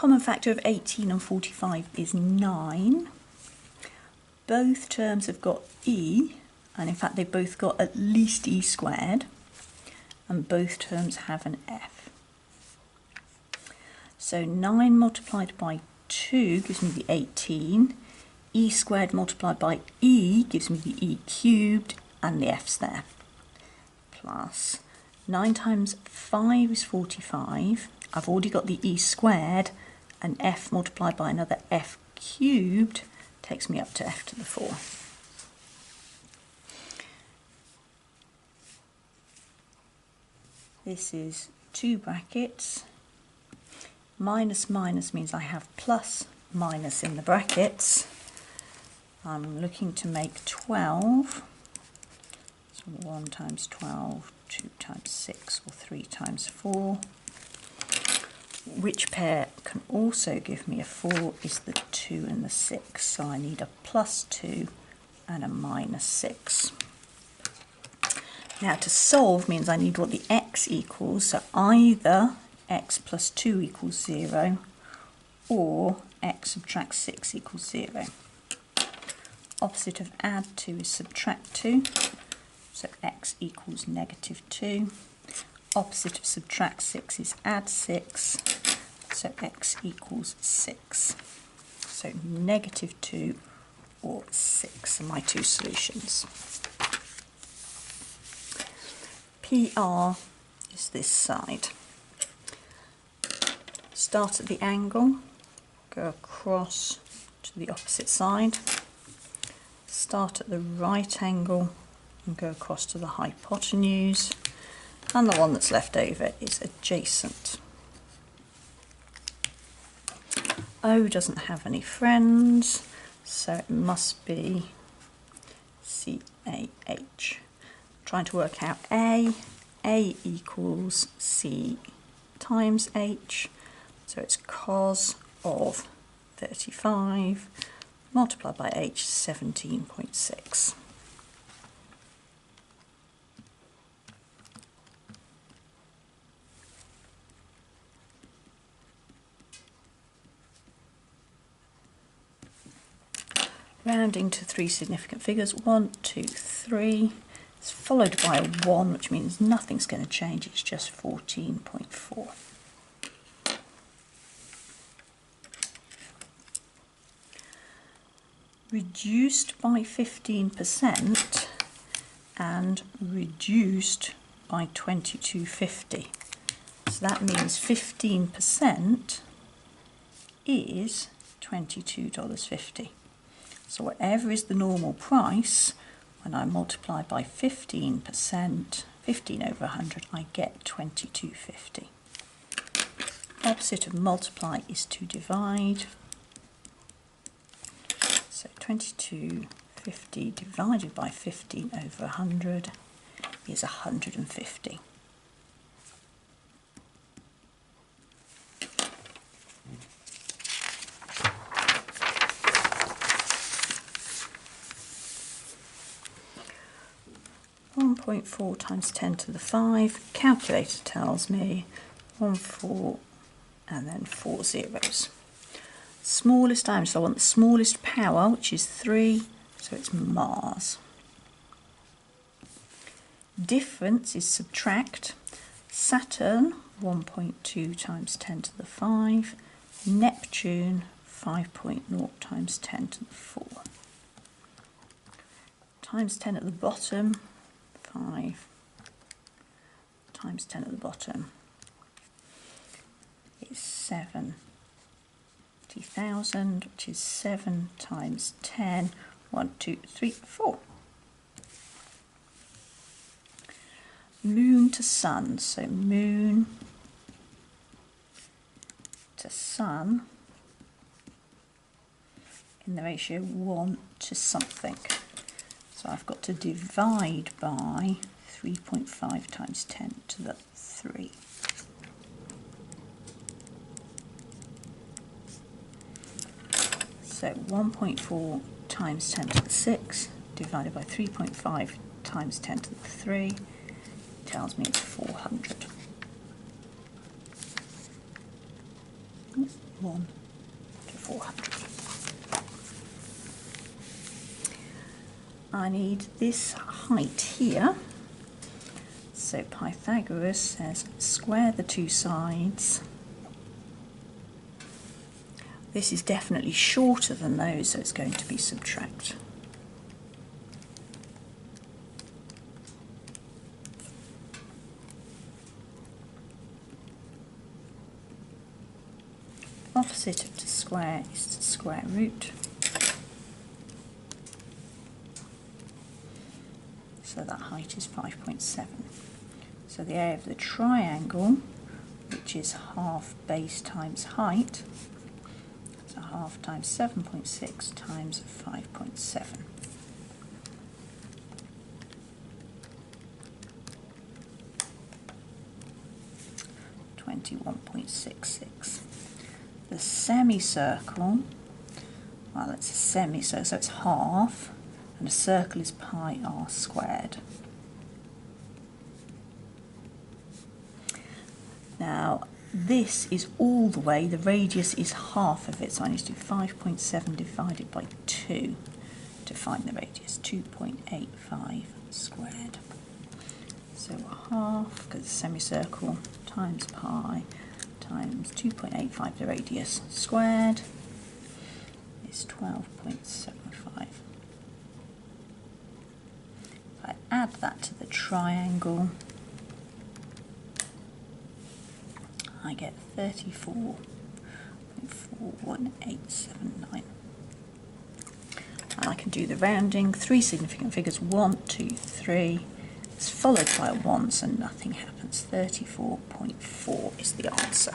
Common factor of 18 and 45 is 9. Both terms have got e, and in fact they've both got at least e squared, and both terms have an f. So 9 multiplied by 2 gives me the 18. E squared multiplied by e gives me the e cubed, and the f's there. Plus 9 times 5 is 45. I've already got the e squared, and f multiplied by another f cubed takes me up to f to the 4. This is 2 brackets. Minus minus means I have plus minus in the brackets. I'm looking to make 12. So 1 times 12, 2 times 6, or 3 times 4. Which pair can also give me a 4 is the 2 and the 6. So I need a plus 2 and a minus 6. Now to solve means I need what the x equals. So either x plus 2 equals 0 or x subtract 6 equals 0. Opposite of add 2 is subtract 2. So x equals negative 2. Opposite of subtract 6 is add 6, so x equals 6. So negative 2 or 6 are my two solutions. PR is this side. Start at the angle, go across to the opposite side. Start at the right angle and go across to the hypotenuse. And the one that's left over is adjacent. O doesn't have any friends, so it must be CAH. Trying to work out A equals C times H, so it's cos of 35 multiplied by H, 17.6. Rounding to 3 significant figures, 1, 2, 3. It's followed by a 1, which means nothing's going to change, it's just 14.4. Reduced by 15% and reduced by 22.50. So that means 15% is $22.50. So whatever is the normal price, when I multiply by 15%, 15 over 100, I get 22.50. Opposite of multiply is to divide. So 22.50 divided by 15 over 100 is 150. .4 times 10 to the 5. Calculator tells me 1, 4, and then 4 zeros. Smallest diameter, so I want the smallest power, which is 3, so it's Mars. Difference is subtract. Saturn, 1.2 times 10 to the 5. Neptune, 5.0 times 10 to the 4. Times 10 at the bottom, 5 times 10 at the bottom is 70,000, which is 7 times 10, 1, 2, 3, 4. Moon to sun, so moon to sun in the ratio 1 to something. So I've got to divide by 3.5 times 10 to the 3. So 1.4 times 10 to the 6 divided by 3.5 times 10 to the 3 tells me it's 400. 1 to 400. I need this height here. So Pythagoras says square the two sides. This is definitely shorter than those, so it's going to be subtract. Opposite of to square is to square root. So that height is 5.7. So the area of the triangle, which is half base times height, so half times 7.6 times 5.7. 21.66. The semicircle, well, it's a semicircle, so it's half, and a circle is pi r squared. Now, this is all the way, the radius is half of it, so I need to do 5.7 divided by 2 to find the radius, 2.85 squared. So half, because it's a semicircle, times pi times 2.85, the radius squared, is 12.75. If I add that to the triangle, I get 34.41879. And I can do the rounding, 3 significant figures, 1, 2, 3. It's followed by a 1, so nothing happens. 34.4 is the answer.